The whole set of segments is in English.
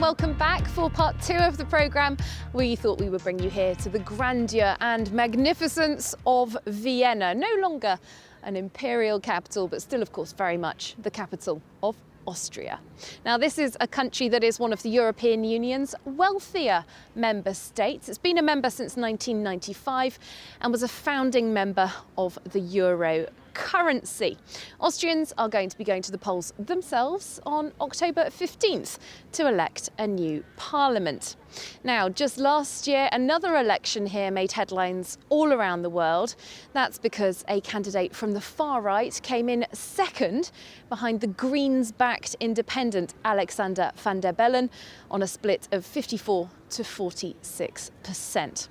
welcome back for part 2 of the programme. We thought we would bring you here to the grandeur and magnificence of Vienna. No longer an imperial capital, but still, of course, very much the capital of Austria. Now, this is a country that is one of the European Union's wealthier member states. It's been a member since 1995 and was a founding member of the euro currency. Austrians are going to be going to the polls themselves on October 15th to elect a new parliament. Now, just last year, another election here made headlines all around the world. That's because a candidate from the far right came in second behind the Greens-backed independent Alexander van der Bellen on a split of 54 to 46%.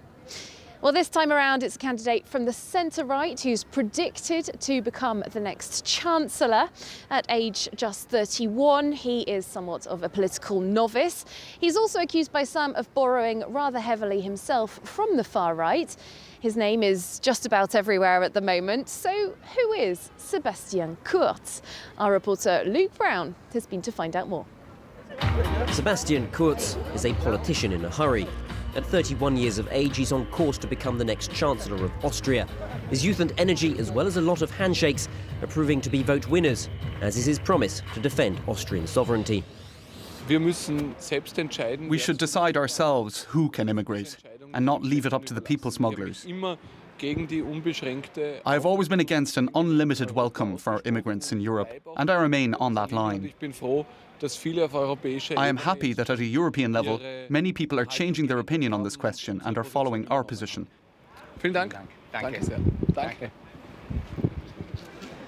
Well, this time around, it's a candidate from the centre-right who's predicted to become the next chancellor. At age just 31, he is somewhat of a political novice. He's also accused by some of borrowing rather heavily himself from the far right. His name is just about everywhere at the moment. So who is Sebastian Kurz? Our reporter Luke Brown has been to find out more. Sebastian Kurz is a politician in a hurry. At 31 years of age, he's on course to become the next Chancellor of Austria. His youth and energy, as well as a lot of handshakes, are proving to be vote winners, as is his promise to defend Austrian sovereignty. We should decide ourselves who can immigrate, and not leave it up to the people smugglers. I have always been against an unlimited welcome for immigrants in Europe, and I remain on that line. I am happy that at a European level, many people are changing their opinion on this question and are following our position.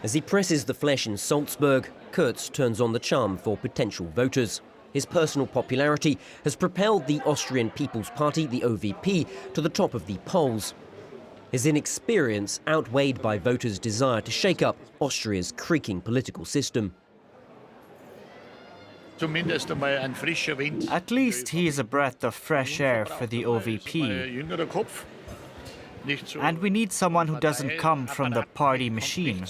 As he presses the flesh in Salzburg, Kurz turns on the charm for potential voters. His personal popularity has propelled the Austrian People's Party, the OVP, to the top of the polls. His inexperience outweighed by voters' desire to shake up Austria's creaking political system. At least he is a breath of fresh air for the OVP. And we need someone who doesn't come from the party machine.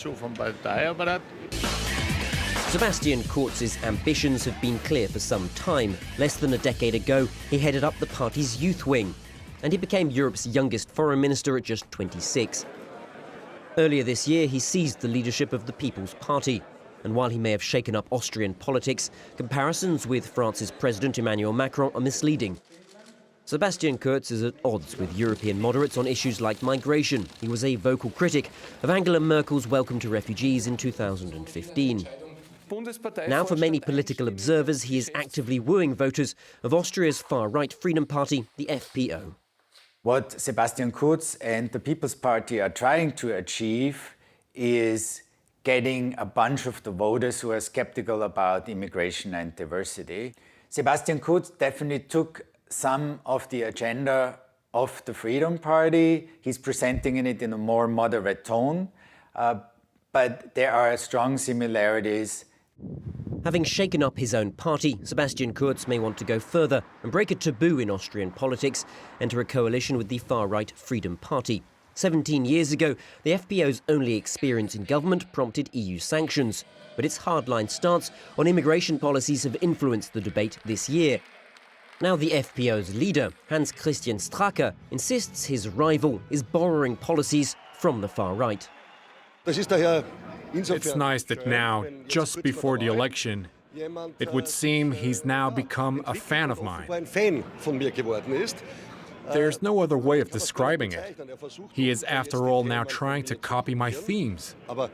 Sebastian Kurz's ambitions have been clear for some time. Less than a decade ago, he headed up the party's youth wing, and he became Europe's youngest foreign minister at just 26. Earlier this year, he seized the leadership of the People's Party. And while he may have shaken up Austrian politics, comparisons with France's President Emmanuel Macron are misleading. Sebastian Kurz is at odds with European moderates on issues like migration. He was a vocal critic of Angela Merkel's welcome to refugees in 2015. Now, for many political observers, he is actively wooing voters of Austria's far-right Freedom Party, the FPO. What Sebastian Kurz and the People's Party are trying to achieve is getting a bunch of the voters who are skeptical about immigration and diversity. Sebastian Kurz definitely took some of the agenda of the Freedom Party. He's presenting it in a more moderate tone, but there are strong similarities. Having shaken up his own party, Sebastian Kurz may want to go further and break a taboo in Austrian politics, enter a coalition with the far-right Freedom Party. 17 years ago, the FPO's only experience in government prompted EU sanctions, but its hardline stance on immigration policies have influenced the debate this year. Now the FPO's leader, Hans-Christian Strache, insists his rival is borrowing policies from the far right. It's nice that now, just before the election, it would seem he's now become a fan of mine. There's no other way of describing it. He is, after all, now trying to copy my themes. But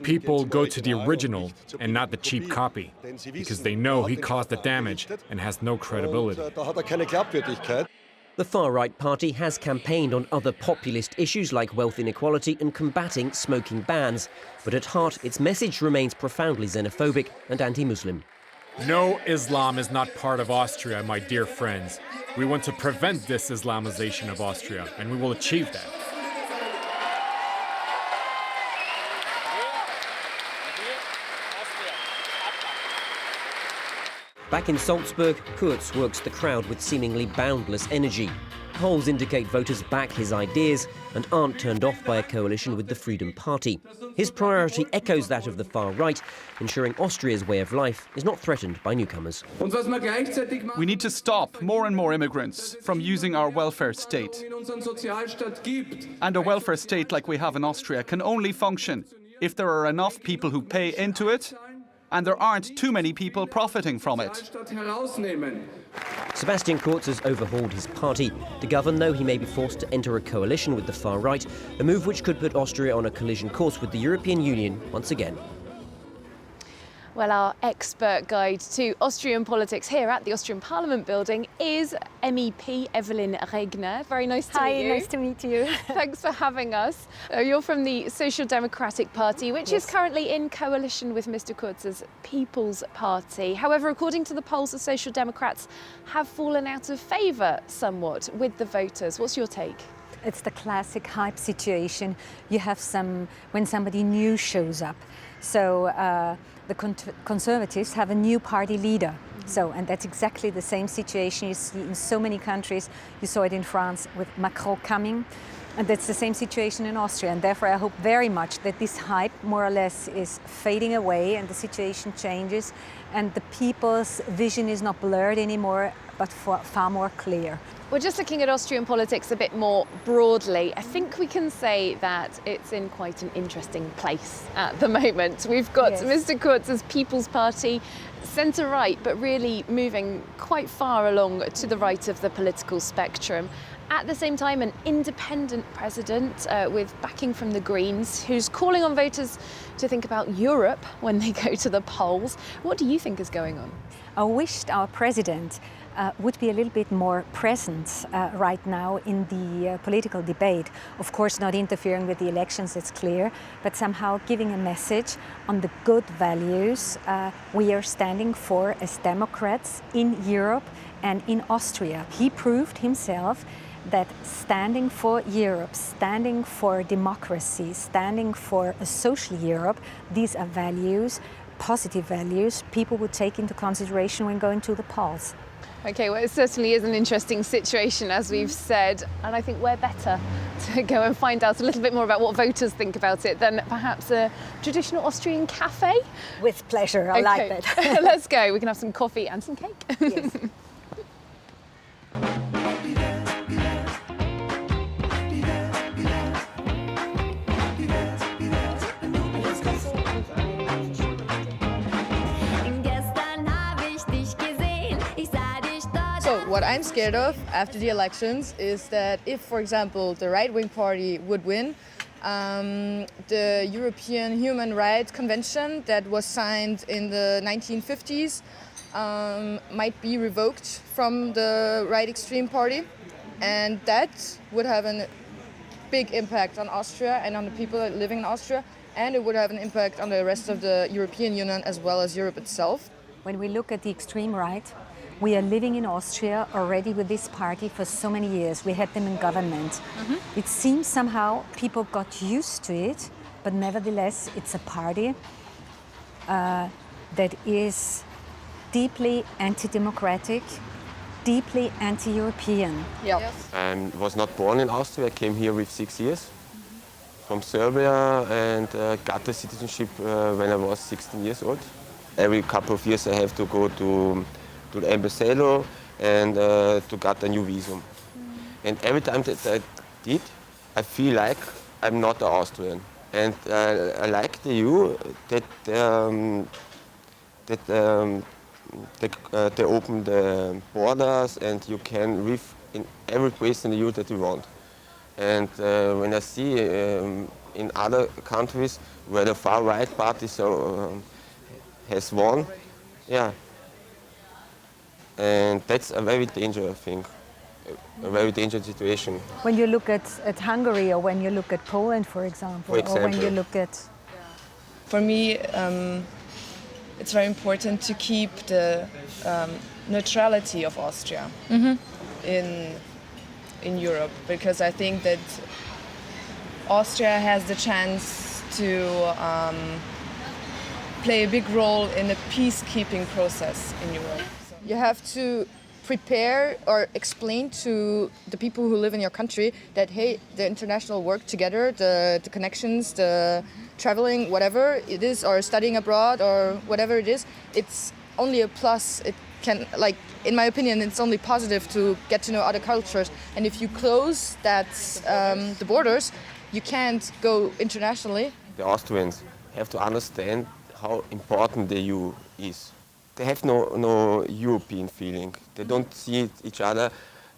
people go to the original and not the cheap copy, because they know he caused the damage and has no credibility. The far-right party has campaigned on other populist issues like wealth inequality and combating smoking bans. But at heart, its message remains profoundly xenophobic and anti-Muslim. No, Islam is not part of Austria, my dear friends. We want to prevent this Islamization of Austria, and we will achieve that. Back in Salzburg, Kurz works the crowd with seemingly boundless energy. polls indicate voters back his ideas and aren't turned off by a coalition with the Freedom Party. His priority echoes that of the far right, ensuring Austria's way of life is not threatened by newcomers. We need to stop more and more immigrants from using our welfare state. And a welfare state like we have in Austria can only function if there are enough people who pay into it and there aren't too many people profiting from it. Sebastian Kurz has overhauled his party. To govern, though, he may be forced to enter a coalition with the far right, a move which could put Austria on a collision course with the European Union once again. Well, our expert guide to Austrian politics here at the Austrian Parliament building is MEP Evelyn Wagner. Very nice to meet you. Hi, nice to meet you. Thanks for having us. You're from the Social Democratic Party, which is currently in coalition with Mr. Kurz's People's Party. However, according to the polls, the Social Democrats have fallen out of favour somewhat with the voters. What's your take? It's the classic hype situation. You have when somebody new shows up. So the Conservatives have a new party leader. And that's exactly the same situation you see in so many countries. You saw it in France with Macron coming. And that's the same situation in Austria. And therefore, I hope very much that this hype more or less is fading away and the situation changes and the people's vision is not blurred anymore, but far more clear. We're just looking at Austrian politics a bit more broadly. I think we can say that it's in quite an interesting place at the moment. We've got Mr. Kurz's People's Party, centre-right, but really moving quite far along to the right of the political spectrum. At the same time, an independent president with backing from the Greens who's calling on voters to think about Europe when they go to the polls. What do you think is going on? I wished our president would be a little bit more present right now in the political debate. Of course, not interfering with the elections, it's clear, but somehow giving a message on the good values we are standing for as Democrats in Europe and in Austria. He proved himself that standing for Europe, standing for democracy, standing for a social Europe, these are values, positive values, people would take into consideration when going to the polls. Okay, well, it certainly is an interesting situation, as we've said, and I think we're better to go and find out a little bit more about what voters think about it than perhaps a traditional Austrian cafe. With pleasure, I like that. Let's go. We can have some coffee and some cake. Yes. So what I'm scared of after the elections is that if, for example, the right-wing party would win, the European Human Rights Convention that was signed in the 1950s might be revoked from the right extreme party, and that would have a big impact on Austria and on the people living in Austria, and it would have an impact on the rest of the European Union as well as Europe itself. When we look at the extreme right, we are living in Austria already with this party for so many years. We had them in government. It seems somehow people got used to it, but nevertheless, it's a party that is deeply anti-democratic, deeply anti-European. I was not born in Austria. I came here with 6 years from Serbia and got the citizenship when I was 16 years old. Every couple of years I have to go to the ambassador and to get a new visum. And every time that I did, I feel like I'm not an Austrian. And I like the EU that they open the borders and you can live in every place in the EU that you want. And when I see in other countries where the far right party has won, and that's a very dangerous thing, a very dangerous situation. When you look at Hungary or when you look at Poland, for example, or when you look at... For me, it's very important to keep the neutrality of Austria in Europe, because I think that Austria has the chance to play a big role in the peacekeeping process in Europe. You have to prepare or explain to the people who live in your country that, hey, the international work together, the connections, the traveling, whatever it is, or studying abroad or whatever it is, it's only a plus. It can, like, in my opinion, it's only positive to get to know other cultures. And if you close the borders, you can't go internationally. The Austrians have to understand how important the EU is. They have no European feeling. They don't see each other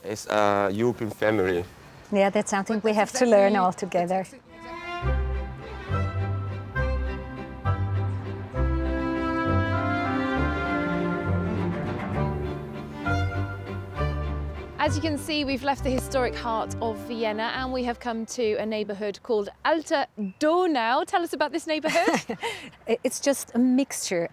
as a European family. Yeah, that's something we have to learn all together. As you can see, we've left the historic heart of Vienna and we have come to a neighbourhood called Altedoor now. Tell us about this neighbourhood. It's just a mixture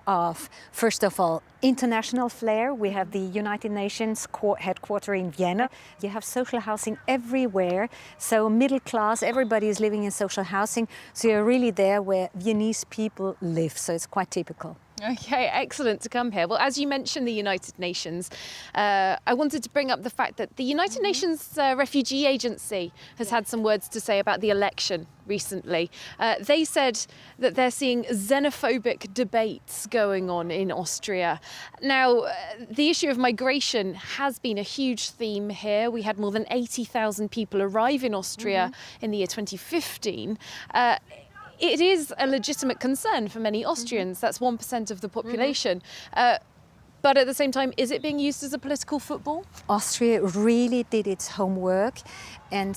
of, first of all, international flair. We have the United Nations headquarters in Vienna. You have social housing everywhere. So middle class, everybody is living in social housing. So you're really there where Viennese people live. So it's quite typical. Okay, excellent to come here. Well, as you mentioned the United Nations, I wanted to bring up the fact that the United Nations Refugee Agency has had some words to say about the election recently. They said that they're seeing xenophobic debates going on in Austria. Now, the issue of migration has been a huge theme here. We had more than 80,000 people arrive in Austria in the year 2015. It is a legitimate concern for many Austrians. That's 1% of the population. But at the same time, is it being used as a political football? Austria really did its homework and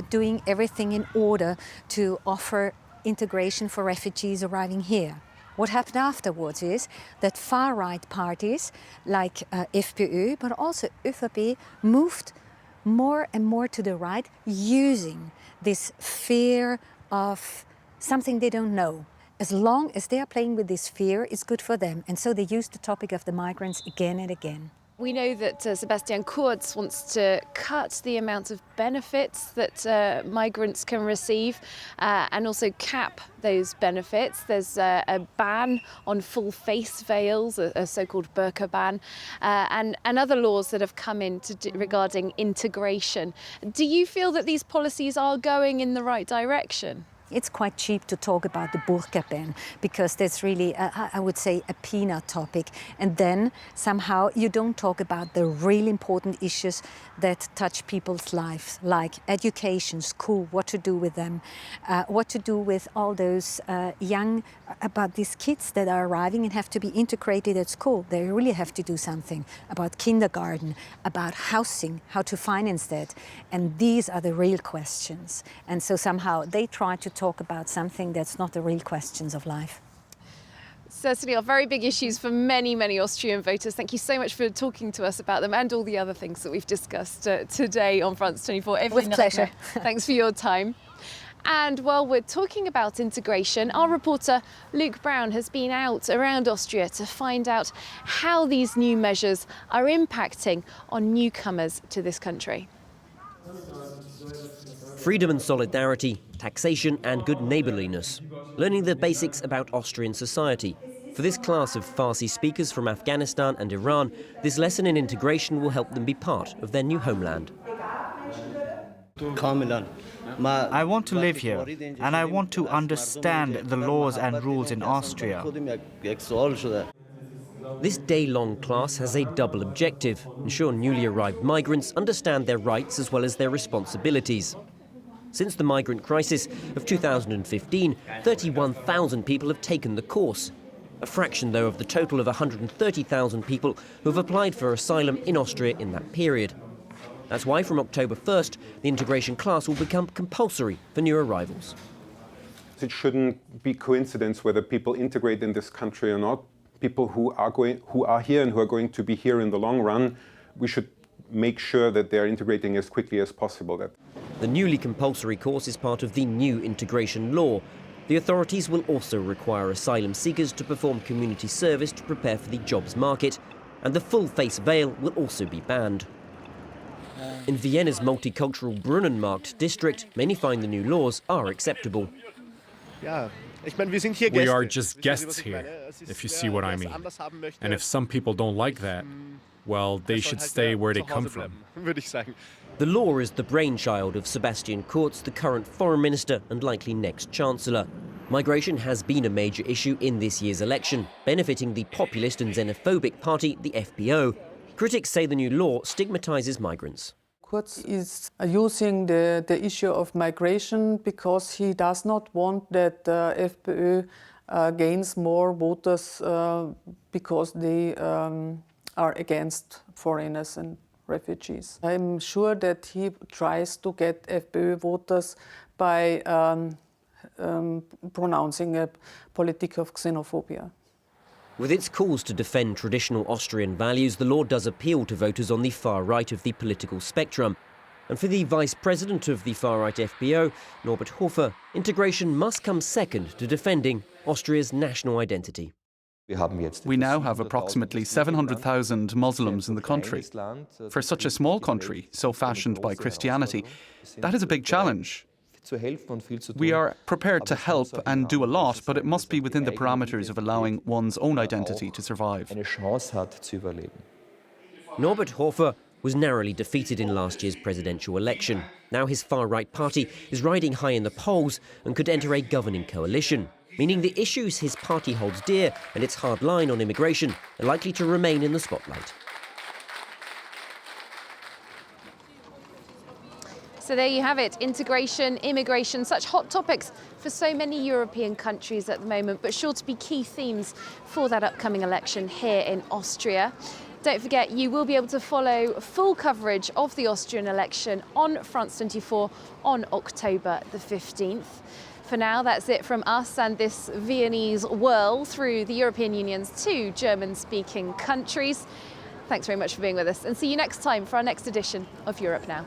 doing everything in order to offer integration for refugees arriving here. What happened afterwards is that far-right parties like FPÖ, but also ÖVP, moved more and more to the right, using this fear of something they don't know. As long as they are playing with this fear, it's good for them. And so they use the topic of the migrants again and again. We know that Sebastian Kurz wants to cut the amount of benefits that migrants can receive and also cap those benefits. There's a ban on full face veils, a so-called burqa ban, and other laws that have come in regarding integration. Do you feel that these policies are going in the right direction? It's quite cheap to talk about the burqa ban because that's really, I would say, a peanut topic. And then somehow you don't talk about the really important issues that touch people's lives, like education, school, what to do with them, what to do with all those about these kids that are arriving and have to be integrated at school. They really have to do something about kindergarten, about housing, how to finance that. And these are the real questions. And so somehow they try to talk about something that's not the real questions of life. Certainly are very big issues for many, many Austrian voters. Thank you so much for talking to us about them and all the other things that we've discussed today on France 24. Evelyn With pleasure. Wagner, thanks for your time. And while we're talking about integration, our reporter Luke Brown has been out around Austria to find out how these new measures are impacting on newcomers to this country. Freedom and solidarity, taxation and good neighbourliness. Learning the basics about Austrian society. For this class of Farsi speakers from Afghanistan and Iran, this lesson in integration will help them be part of their new homeland. I want to live here, and I want to understand the laws and rules in Austria. This day-long class has a double objective: ensure newly arrived migrants understand their rights as well as their responsibilities. Since the migrant crisis of 2015, 31,000 people have taken the course. A fraction, though, of the total of 130,000 people who have applied for asylum in Austria in that period. That's why from October 1st, the integration class will become compulsory for new arrivals. It shouldn't be coincidence whether people integrate in this country or not. People who are here and who are going to be here in the long run, we should make sure that they're integrating as quickly as possible. The newly compulsory course is part of the new integration law. The authorities will also require asylum seekers to perform community service to prepare for the jobs market, and the full face veil will also be banned. In Vienna's multicultural Brunnenmarkt district, many find the new laws are acceptable. We are just guests here, if you see what I mean. And if some people don't like that, well, they should stay where they come from. The law is the brainchild of Sebastian Kurz, the current foreign minister and likely next chancellor. Migration has been a major issue in this year's election, benefiting the populist and xenophobic party, the FPO. Critics say the new law stigmatizes migrants. Kurz is using the issue of migration because he does not want that FPÖ gains more voters because they are against foreigners and refugees. I'm sure that he tries to get FPÖ voters by pronouncing a politic of xenophobia. With its calls to defend traditional Austrian values, the law does appeal to voters on the far right of the political spectrum. And for the vice president of the far-right FPO, Norbert Hofer, integration must come second to defending Austria's national identity. We now have approximately 700,000 Muslims in the country. For such a small country, so fashioned by Christianity, that is a big challenge. We are prepared to help and do a lot, but it must be within the parameters of allowing one's own identity to survive. Norbert Hofer was narrowly defeated in last year's presidential election. Now his far-right party is riding high in the polls and could enter a governing coalition, meaning the issues his party holds dear and its hard line on immigration are likely to remain in the spotlight. So there you have it, integration, immigration, such hot topics for so many European countries at the moment, but sure to be key themes for that upcoming election here in Austria. Don't forget, you will be able to follow full coverage of the Austrian election on France 24 on October the 15th. For now, that's it from us and this Viennese whirl through the European Union's 2 German-speaking countries. Thanks very much for being with us and see you next time for our next edition of Europe Now.